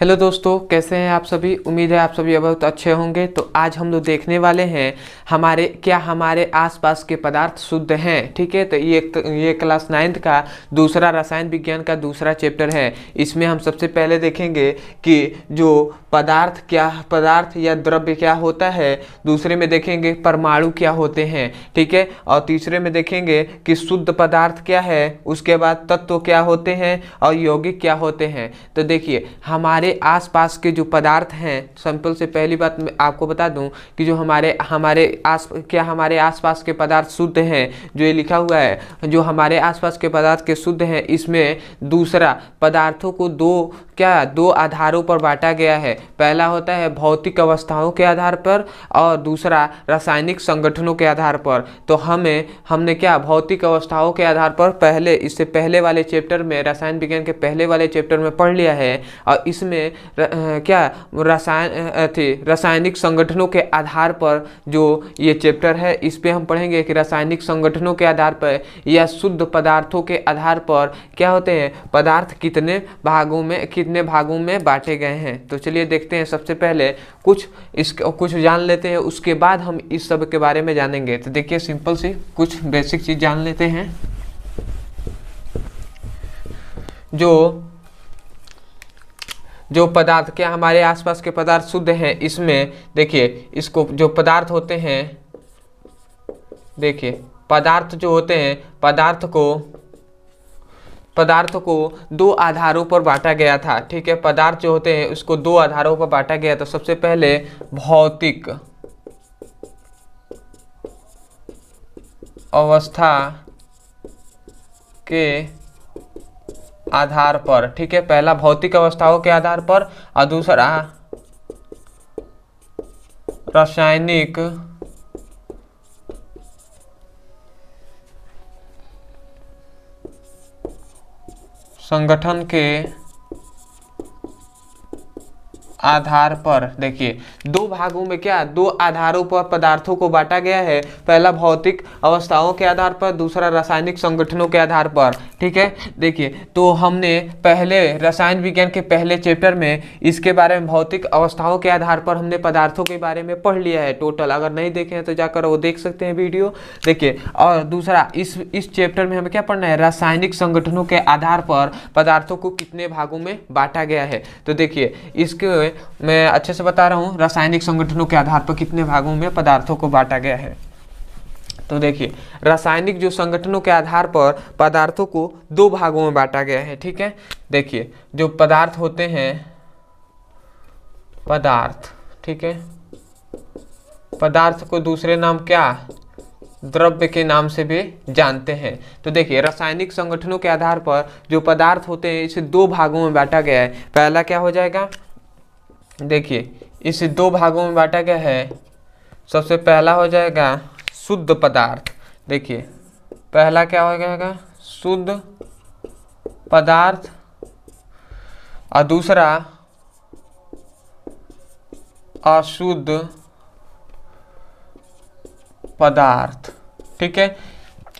Hello दोस्तों, कैसे हैं आप सभी। उम्मीद है आप सभी बहुत अच्छे होंगे। तो आज हम लोग देखने वाले हैं हमारे आसपास के पदार्थ शुद्ध हैं। ठीक है, तो ये क्लास 9th का दूसरा रसायन विज्ञान का दूसरा चैप्टर है। इसमें हम सबसे पहले देखेंगे कि जो पदार्थ या द्रव्य क्या होता है। दूसरे में देखेंगे परमाणु क्या होते हैं। ठीक है, और तीसरे में देखेंगे कि शुद्ध पदार्थ क्या है। उसके बाद तत्व क्या होते हैं और यौगिक क्या होते हैं। तो देखिए, हमारे आसपास के जो पदार्थ हैं, सिंपल से पहली बात मैं आपको बता दूं कि जो हमारे आसपास के पदार्थ शुद्ध हैं। जो ये लिखा हुआ है, जो हमारे आसपास के पदार्थ के शुद्ध हैं, इसमें दूसरा पदार्थों को दो आधारों पर बांटा गया है। पहला होता है भौतिक अवस्थाओं के आधार पर और दूसरा रासायनिक संगठनों के आधार पर। तो हमने भौतिक अवस्थाओं के आधार पर इससे पहले वाले चैप्टर में, रसायन विज्ञान के पहले वाले चैप्टर में पढ़ लिया है। और इसमें रासायनिक संगठनों के आधार पर जो ये चैप्टर है, इस पे हम पढ़ेंगे कि रासायनिक संगठनों के आधार पर या शुद्ध पदार्थों के आधार पर क्या होते हैं, पदार्थ कितने भागों में बांटे गए हैं। तो चलिए देखते हैं। सबसे पहले कुछ जान लेते हैं, उसके बाद हम इस सब के बारे में जानेंगे। तो देखिए, सिंपल सी कुछ बेसिक चीज जान लेते हैं। जो पदार्थ हमारे आसपास के पदार्थ शुद्ध हैं, इसमें देखिए, इसको जो पदार्थ होते हैं, देखिए पदार्थ जो होते हैं, पदार्थ को दो आधारों पर बांटा गया था। ठीक है, पदार्थ जो होते हैं उसको दो आधारों पर बांटा गया। तो सबसे पहले भौतिक अवस्था के आधार पर। ठीक है, पहला भौतिक अवस्थाओं के आधार पर और दूसरा रासायनिक संगठन के आधार पर। देखिए, दो भागों में दो आधारों पर पदार्थों को बांटा गया है। पहला भौतिक अवस्थाओं के आधार पर, दूसरा रासायनिक संगठनों के आधार पर। ठीक है, देखिए, तो हमने पहले रसायन विज्ञान के पहले चैप्टर में इसके बारे में, भौतिक अवस्थाओं के आधार पर हमने पदार्थों के बारे में पढ़ लिया है टोटल। अगर नहीं देखे हैं तो जाकर वो देख सकते हैं वीडियो। देखिए, और दूसरा इस चैप्टर में हमें क्या पढ़ना है, रासायनिक संगठनों के आधार पर पदार्थों को कितने भागों में बांटा गया है। तो देखिए, इसके मैं अच्छे से बता रहा हूँ, रासायनिक संगठनों के आधार पर कितने भागों में पदार्थों को बांटा गया है। तो देखिए, रासायनिक जो संगठनों के आधार पर पदार्थों को दो भागों में बांटा गया है। ठीक है, देखिए, जो पदार्थ होते हैं, ठीक है, पदार्थ को दूसरे नाम द्रव्य के नाम से भी जानते हैं। तो देखिए, रासायनिक संगठनों के आधार पर जो पदार्थ होते हैं, इसे दो भागों में बांटा गया है। पहला क्या हो जाएगा, देखिए, इसे दो भागों में बांटा गया है। सबसे पहला हो जाएगा शुद्ध पदार्थ। देखिए, पहला क्या हो जाएगा, शुद्ध पदार्थ, और दूसरा अशुद्ध पदार्थ। ठीक है,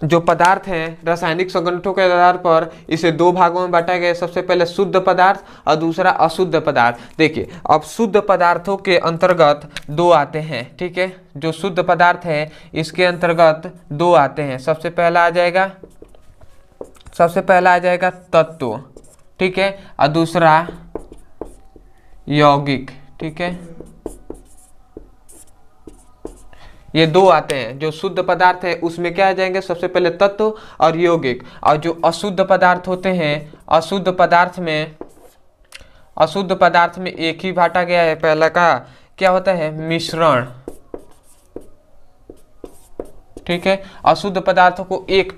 जो पदार्थ हैं रासायनिक संगठनों के आधार पर इसे दो भागों में बांटा गया। सबसे पहले शुद्ध पदार्थ और दूसरा अशुद्ध पदार्थ। देखिए, अब शुद्ध पदार्थों के अंतर्गत दो आते हैं। ठीक है, जो शुद्ध पदार्थ है इसके अंतर्गत दो आते हैं। सबसे पहला आ जाएगा तत्व। ठीक है, और दूसरा यौगिक। ठीक है, ये दो आते हैं। जो शुद्ध पदार्थ है उसमें क्या आ जाएंगे, सबसे पहले तत्व और यौगिक। और जो अशुद्ध पदार्थ होते हैं, अशुद्ध पदार्थ में एक ही बांटा गया है। पहला का क्या होता है, मिश्रण। ठीक है, अशुद्ध पदार्थों को एक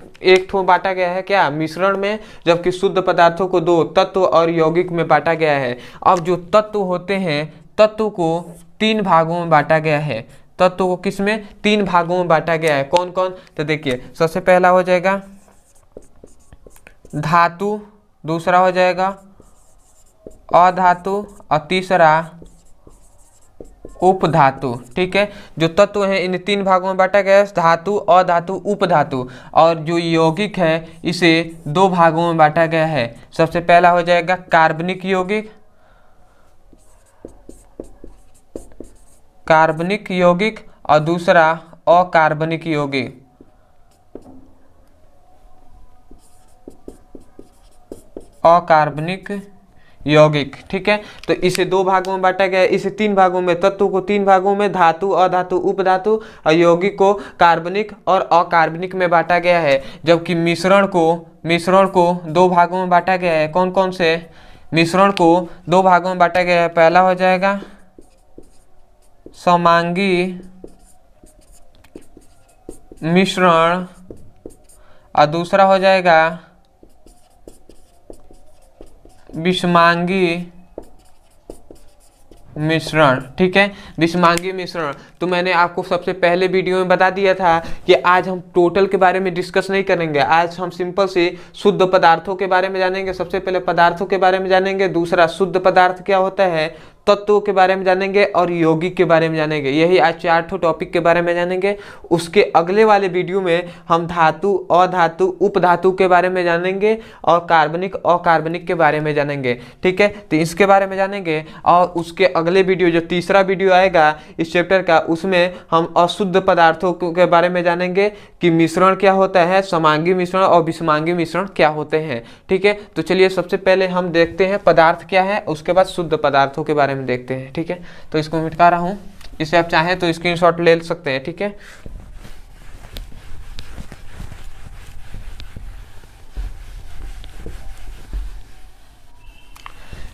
ठो बांटा गया है क्या, मिश्रण में, जबकि शुद्ध पदार्थों को दो, तत्व और यौगिक में बांटा गया है। अब जो तत्व होते हैं, तत्व को तीन भागों में बांटा गया है। तत्व को किसमें, तीन भागों में बांटा गया है। कौन कौन, तो देखिए, सबसे पहला हो जाएगा धातु, दूसरा हो जाएगा अधातु और तीसरा उपधातु। ठीक है, जो तत्व है इन तीन भागों में बांटा गया है, धातु, अधातु, उपधातु। और जो यौगिक है इसे दो भागों में बांटा गया है। सबसे पहला हो जाएगा कार्बनिक यौगिक कार्बनिक यौगिक और दूसरा अकार्बनिक यौगिक। अकार्बनिक यौगिक, ठीक है। तो इसे दो भागों में बांटा गया है, इसे तीन भागों में, तत्व को तीन भागों में, धातु, अधातु, उपधातु और यौगिक को कार्बनिक और अकार्बनिक में बांटा गया है। जबकि मिश्रण को दो भागों में बांटा गया है। कौन कौन से? मिश्रण को दो भागों में बांटा गया है। पहला हो जाएगा समांगी मिश्रण और दूसरा हो जाएगा विषमांगी मिश्रण, ठीक है। विषमांगी मिश्रण तो मैंने आपको सबसे पहले वीडियो में बता दिया था कि आज हम टोटल के बारे में डिस्कस नहीं करेंगे। आज हम सिंपल से शुद्ध पदार्थों के बारे में जानेंगे। सबसे पहले पदार्थों के बारे में जानेंगे, दूसरा शुद्ध पदार्थ क्या होता है, तत्वों के बारे में जानेंगे और यौगिक के बारे में जानेंगे। यही आज 4 टॉपिक के बारे में जानेंगे। उसके अगले वाले वीडियो में हम धातु, अधातु, उपधातु के बारे में जानेंगे और कार्बनिक, अकार्बनिक के बारे में जानेंगे, ठीक है। तो इसके बारे में जानेंगे और उसके अगले वीडियो, जो तीसरा वीडियो आएगा इस चैप्टर का, उसमें हम अशुद्ध पदार्थों के बारे में जानेंगे कि मिश्रण क्या होता है, समांगी मिश्रण और विषमांगी मिश्रण क्या होते हैं, ठीक है। तो चलिए सबसे पहले हम देखते हैं पदार्थ क्या है, उसके बाद शुद्ध पदार्थों के बारे में देखते हैं, ठीक है। तो इसको मिटा रहा हूं, इसे आप चाहें तो स्क्रीनशॉट ले सकते हैं, ठीक है।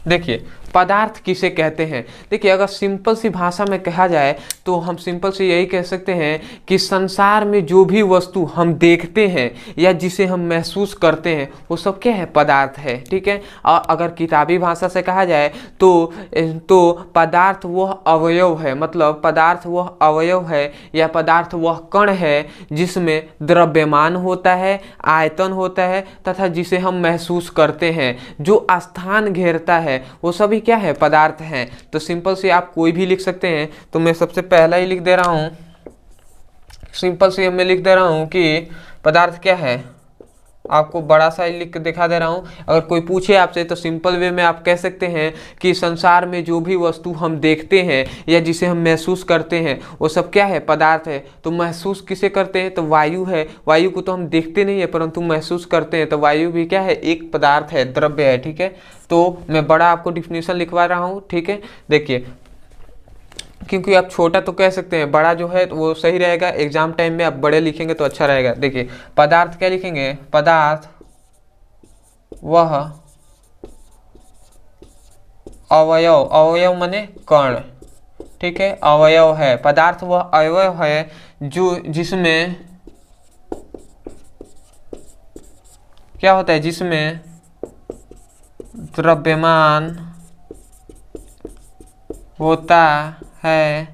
देखिए पदार्थ किसे कहते हैं। देखिए अगर सिंपल सी भाषा में कहा जाए तो हम सिंपल से यही कह सकते हैं कि संसार में जो भी वस्तु हम देखते हैं या जिसे हम महसूस करते हैं वो सब क्या है, पदार्थ है, ठीक है। और अगर किताबी भाषा से कहा जाए तो पदार्थ वह अवयव है, मतलब पदार्थ वह अवयव है या पदार्थ वह कण है जिसमें द्रव्यमान होता है, आयतन होता है तथा जिसे हम महसूस करते हैं, जो स्थान घेरता है, वो सभी क्या है, पदार्थ हैं। तो सिंपल से आप कोई भी लिख सकते हैं। तो मैं सबसे पहला ही लिख दे रहा हूं, सिंपल से मैं लिख दे रहा हूं कि पदार्थ क्या है। आपको बड़ा सा ही लिख के दिखा दे रहा हूं। अगर कोई पूछे आपसे तो सिंपल वे में आप कह सकते हैं कि संसार में जो भी वस्तु हम देखते हैं या जिसे हम महसूस करते हैं वो सब क्या है, पदार्थ है। तो महसूस किसे करते हैं, तो वायु है। वायु को तो हम देखते नहीं है परंतु महसूस करते हैं, तो वायु भी क्या है, एक पदार्थ है, द्रव्य है, ठीक है। तो मैं बड़ा आपको डिफिनीशन लिखवा रहा हूँ, ठीक है। देखिए क्योंकि आप छोटा तो कह सकते हैं, बड़ा जो है तो वो सही रहेगा। एग्जाम टाइम में आप बड़े लिखेंगे तो अच्छा रहेगा। देखिए पदार्थ क्या लिखेंगे, पदार्थ वह अवयव, अवयव माने कण, ठीक है, अवयव है। पदार्थ वह अवयव है जो जिसमें क्या होता है, जिसमें द्रव्यमान होता है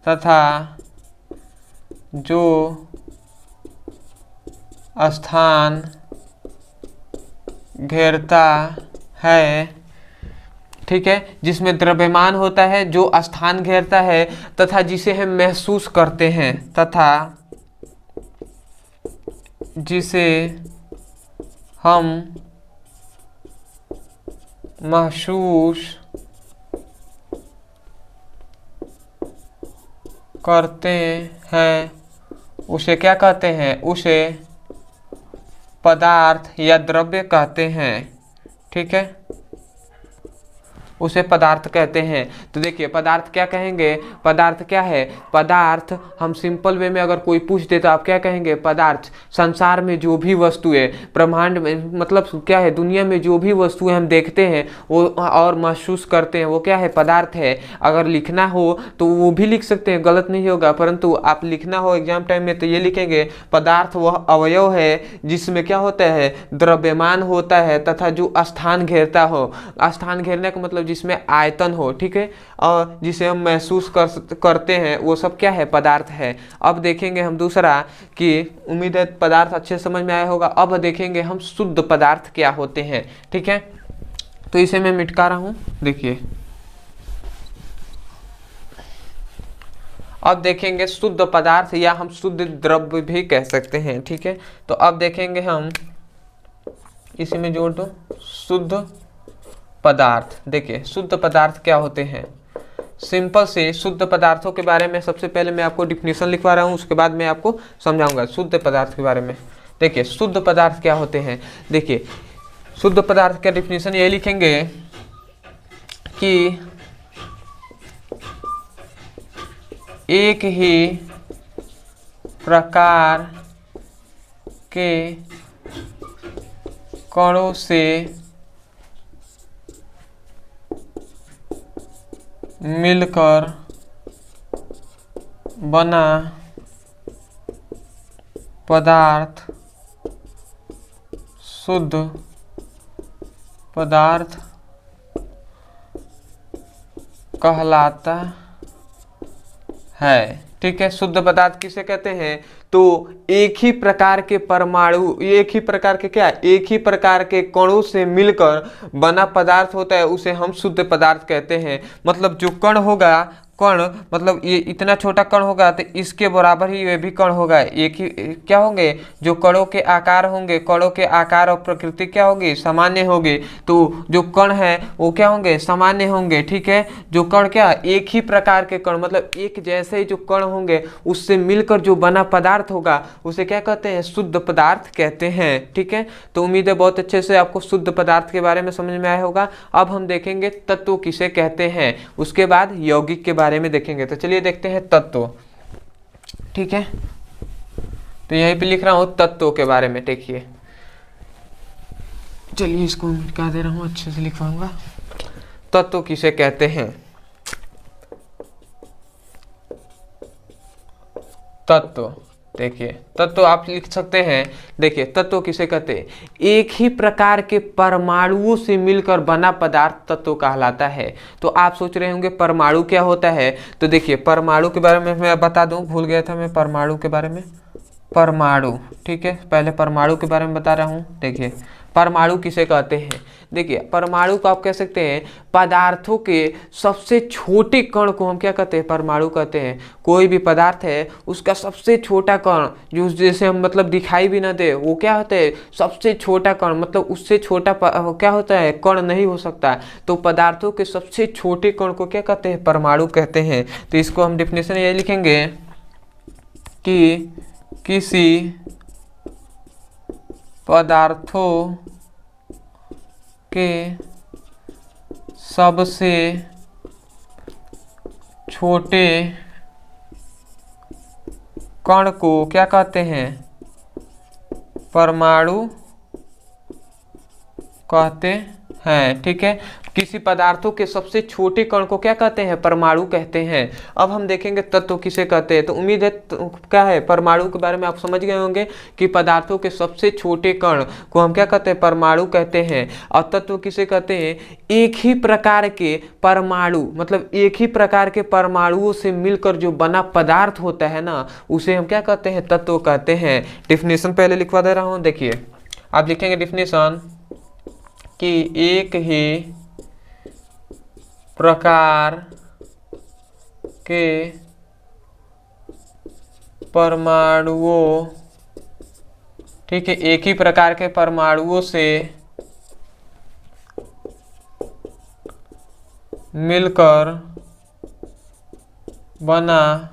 तथा जो स्थान घेरता है, ठीक है, जिसमें द्रव्यमान होता है, जो स्थान घेरता है तथा जिसे हम महसूस करते हैं, तथा जिसे हम महसूस करते हैं, उसे क्या कहते हैं, उसे पदार्थ या द्रव्य कहते हैं, ठीक है, उसे पदार्थ कहते हैं। तो देखिए पदार्थ क्या कहेंगे, पदार्थ क्या है, पदार्थ हम सिंपल वे में अगर कोई पूछ दे तो आप क्या कहेंगे, पदार्थ संसार में जो भी वस्तुएं, ब्रह्मांड में मतलब क्या है, दुनिया में जो भी वस्तुएं हम देखते हैं वो और महसूस करते हैं वो क्या है, पदार्थ है। अगर लिखना हो तो वो भी लिख सकते हैं, गलत नहीं होगा, परंतु आप लिखना हो एग्जाम टाइम में तो ये लिखेंगे, पदार्थ वह अवयव है जिसमें क्या होता है, द्रव्यमान होता है तथा जो स्थान घेरता हो। स्थान घेरने का मतलब जिसमें आयतन हो, ठीक है, और जिसे हम महसूस करते हैं वो सब क्या है, पदार्थ है। अब देखेंगे हम दूसरा कि उम्मीद है पदार्थ अच्छे समझ में आया होगा। अब देखेंगे हम शुद्ध पदार्थ क्या होते हैं, ठीक है। तो इसे मैं मिटा रहा हूं, देखिए अब देखेंगे शुद्ध पदार्थ या हम शुद्ध द्रव्य भी कह सकते हैं, ठीक है। तो अब देखेंगे हम, इसी में जोड़ दो, शुद्ध पदार्थ। देखिए शुद्ध पदार्थ क्या होते हैं, सिंपल से शुद्ध पदार्थों के बारे में सबसे पहले मैं आपको डिफिनीशन लिखवा रहा हूँ, उसके बाद मैं आपको समझाऊंगा शुद्ध पदार्थ के बारे में। देखिए शुद्ध पदार्थ क्या होते हैं। देखिए शुद्ध पदार्थ का डिफिनीशन यही लिखेंगे कि एक ही प्रकार के कणों से मिलकर बना पदार्थ शुद्ध पदार्थ कहलाता है। ठीक है, शुद्ध पदार्थ किसे कहते हैं? तो एक ही प्रकार के परमाणु, एक ही प्रकार के क्या, एक ही प्रकार के कणों से मिलकर बना पदार्थ होता है, उसे हम शुद्ध पदार्थ कहते हैं। मतलब जो कण होगा, कण मतलब ये इतना छोटा कण होगा तो इसके बराबर ही ये भी कण होगा। एक ही क्या होंगे, जो कणों के आकार होंगे, कणों के आकार और प्रकृति क्या होगी, सामान्य होगी। तो जो कण है वो क्या होंगे, सामान्य होंगे। ठीक है, जो कण क्या, एक ही प्रकार के कण मतलब एक जैसे ही जो कण होंगे उससे मिलकर जो बना पदार्थ होगा उसे क्या कहते हैं, शुद्ध पदार्थ कहते हैं। ठीक है, तो उम्मीद है बहुत अच्छे से आपको शुद्ध पदार्थ के बारे में समझ में आया होगा। अब हम देखेंगे तत्व किसे कहते हैं, उसके बाद यौगिक के बारे में देखेंगे। तो चलिए देखते हैं तत्व। ठीक है, तो यहीं पे लिख रहा हूं तत्वों के बारे में। देखिए चलिए इसको मिटा दे रहा हूं, अच्छे से लिखवाऊंगा। तत्व किसे कहते हैं? तत्व, देखिए तत्व आप लिख सकते हैं। देखिए तत्व किसे कहते हैं? एक ही प्रकार के परमाणुओं से मिलकर बना पदार्थ तत्व कहलाता है। तो आप सोच रहे होंगे परमाणु क्या होता है, तो देखिए परमाणु के बारे में मैं बता दूं, भूल गया था मैं परमाणु के बारे में। परमाणु, ठीक है, पहले परमाणु के बारे में बता रहा हूँ। देखिए परमाणु किसे कहते हैं? देखिए परमाणु को आप कह सकते हैं पदार्थों के सबसे छोटे कण को हम क्या कहते हैं, परमाणु कहते हैं। कोई भी पदार्थ है उसका सबसे छोटा कण जो जैसे हम मतलब दिखाई भी ना दे, वो क्या होता है, सबसे छोटा कण। मतलब उससे छोटा क्या होता है, कण नहीं हो सकता। तो पदार्थों के सबसे छोटे कण को क्या कहते हैं, परमाणु कहते हैं। तो इसको हम डिफिनेशन ये लिखेंगे कि किसी पदार्थों के सबसे छोटे कण को क्या कहते हैं, परमाणु कहते हैं। ठीक है, किसी पदार्थों के सबसे छोटे कण को क्या कहते हैं, परमाणु कहते हैं। अब हम देखेंगे तत्व किसे कहते हैं। तो उम्मीद है क्या है, परमाणु के बारे में आप समझ गए होंगे कि पदार्थों के सबसे छोटे कण को हम क्या कहते हैं, परमाणु कहते हैं। और तत्व किसे कहते हैं? एक ही प्रकार के परमाणु, मतलब एक ही प्रकार के परमाणुओं से मिलकर जो बना पदार्थ होता है ना, उसे हम क्या कहते हैं, तत्व कहते हैं। डिफिनेशन पहले लिखवा दे रहा हूँ। देखिए आप लिखेंगे डिफिनेशन कि एक ही प्रकार के परमाणुओं, ठीक है, एक ही प्रकार के परमाणुओं से मिलकर बना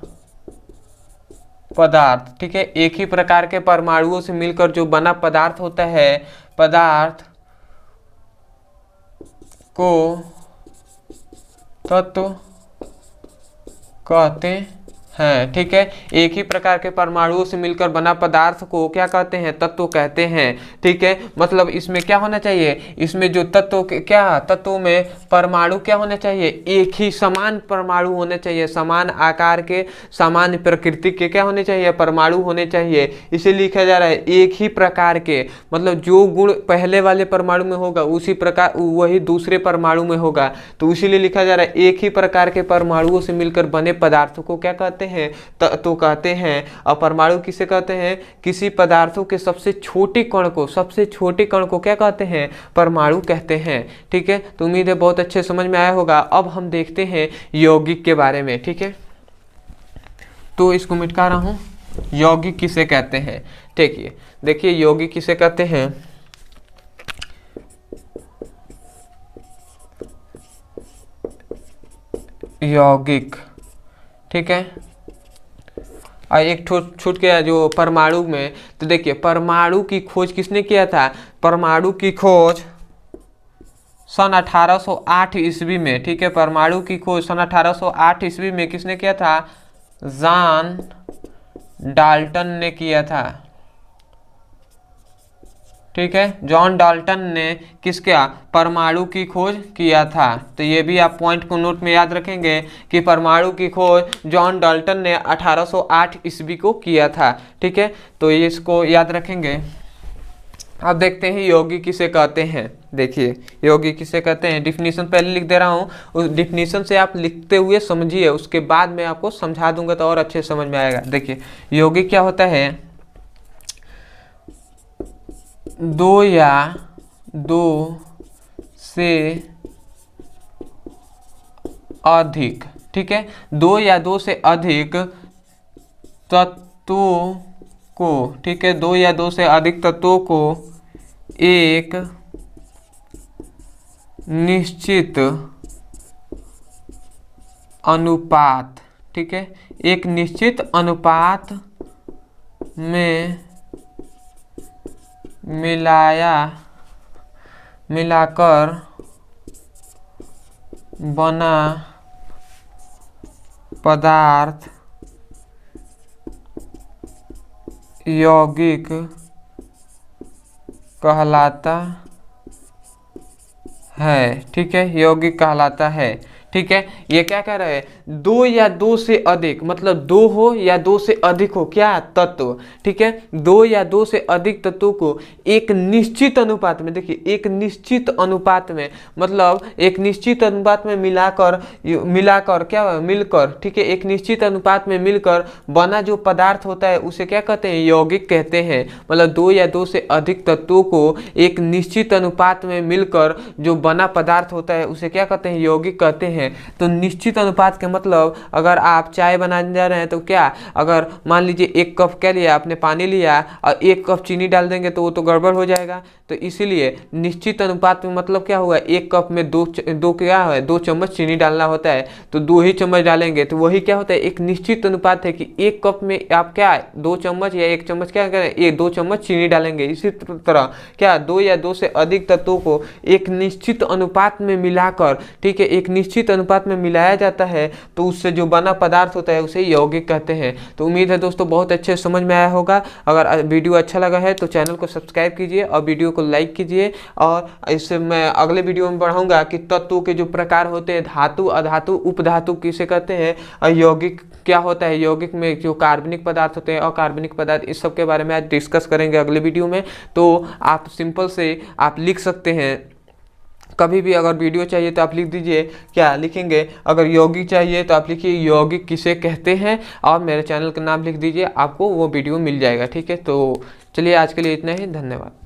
पदार्थ। ठीक है, एक ही प्रकार के परमाणुओं से मिलकर जो बना पदार्थ होता है, पदार्थ को तत्व कहते हैं। ठीक है, एक ही प्रकार के परमाणुओं से मिलकर बना पदार्थ को क्या कहते हैं, तत्व कहते हैं। ठीक है, मतलब इसमें क्या होना चाहिए, इसमें जो तत्व क्या, तत्वों में परमाणु क्या होना चाहिए, एक ही समान परमाणु होने चाहिए, समान आकार के, समान प्रकृति के क्या होने चाहिए, परमाणु होने चाहिए। इसे लिखा जा रहा है एक ही प्रकार के, मतलब जो गुण पहले वाले परमाणु में होगा उसी प्रकार वही दूसरे परमाणु में होगा। तो इसीलिए लिखा जा रहा है एक ही प्रकार के परमाणुओं से मिलकर बने पदार्थों को क्या कहते हैं, तत्व कहते हैं। और परमाणु किसे कहते हैं? किसी पदार्थों के सबसे छोटे कण को, सबसे छोटे कण को क्या कहते हैं, परमाणु कहते हैं। ठीक है, तो उम्मीद है बहुत अच्छे समझ में आया होगा। अब हम देखते हैं यौगिक के बारे में। ठीक है, तो इसको मिटा रहा हूं। यौगिक किसे कहते हैं? देखिए यौगिक किसे कहते हैं? यौगिक, ठीक है। और एक छूट गया जो परमाणु में, तो देखिए परमाणु की खोज किसने किया था? परमाणु की खोज सन 1808 ईस्वी में, ठीक है। परमाणु की खोज सन 1808 ईस्वी में किसने किया था? जॉन डाल्टन ने किया था, ठीक है। जॉन डाल्टन ने किसका? परमाणु की खोज किया था। तो ये भी आप पॉइंट को नोट में याद रखेंगे कि परमाणु की खोज जॉन डाल्टन ने 1808 ईस्वी को किया था, ठीक है। तो ये इसको याद रखेंगे। अब देखते हैं यौगिक किसे कहते हैं। देखिए यौगिक किसे कहते हैं, डिफिनीशन पहले लिख दे रहा हूँ, उस डिफिनीशन से आप लिखते हुए समझिए, उसके बाद मैं आपको समझा दूंगा तो और अच्छे समझ में आएगा। देखिए यौगिक क्या होता है? दो या दो से अधिक, ठीक है, दो या दो से अधिक तत्वों को, ठीक है, दो या दो से अधिक तत्वों को एक निश्चित अनुपात, ठीक है, एक निश्चित अनुपात में मिलाकर बना पदार्थ यौगिक कहलाता है, ठीक है, यौगिक कहलाता है, ठीक है। ये क्या कह रहे हैं? दो या दो से अधिक, मतलब दो हो या दो से अधिक हो, क्या तत्व, ठीक है, दो या दो से अधिक तत्वों को एक निश्चित अनुपात में, देखिए एक निश्चित अनुपात में, मतलब एक निश्चित अनुपात में मिलाकर क्या मिलकर, ठीक है, एक निश्चित अनुपात में मिलकर बना जो पदार्थ होता है उसे क्या कहते हैं? यौगिक कहते हैं। मतलब दो या दो से अधिक तत्वों को एक निश्चित अनुपात में मिलकर जो बना पदार्थ होता है उसे क्या कहते हैं? यौगिक कहते हैं। तो निश्चित अनुपात के मतलब अगर आप चाय बनाने जा रहे हैं तो क्या, अगर मान लीजिए एक कप क्या लिया आपने, पानी लिया और एक कप चीनी डाल देंगे तो वो तो गड़बड़ हो जाएगा। तो इसीलिए निश्चित अनुपात में मतलब क्या होगा, एक कप में दो क्या है, 2 चम्मच चीनी डालना होता है तो 2 ही चम्मच डालेंगे, तो वही क्या होता है, एक निश्चित अनुपात है कि एक कप में आप क्या 2 चम्मच या 1 चम्मच क्या करें, ये 2 चम्मच चीनी डालेंगे। इसी तरह क्या दो या दो से अधिक तत्वों को एक निश्चित अनुपात में मिलाकर, ठीक है, एक निश्चित अनुपात में मिलाया जाता है तो उससे जो बना पदार्थ होता है उसे यौगिक कहते हैं। तो उम्मीद है दोस्तों बहुत अच्छे समझ में आया होगा। अगर वीडियो अच्छा लगा है तो चैनल को सब्सक्राइब कीजिए और वीडियो को लाइक कीजिए। और इससे मैं अगले वीडियो में बढ़ाऊंगा कि तत्वों के जो प्रकार होते हैं, धातु, अधातु, उपधातु किसे कहते हैं, और यौगिक क्या होता है, यौगिक में जो कार्बनिक पदार्थ होते हैं, अकार्बनिक पदार्थ, इस सब के बारे में आज डिस्कस करेंगे अगले वीडियो में। तो आप सिंपल से आप लिख सकते हैं, कभी भी अगर वीडियो चाहिए तो आप लिख दीजिए, क्या लिखेंगे, अगर यौगिक चाहिए तो आप लिखिए यौगिक किसे कहते हैं और मेरे चैनल का नाम लिख दीजिए, आपको वो वीडियो मिल जाएगा, ठीक है। तो चलिए आज के लिए इतना ही, धन्यवाद।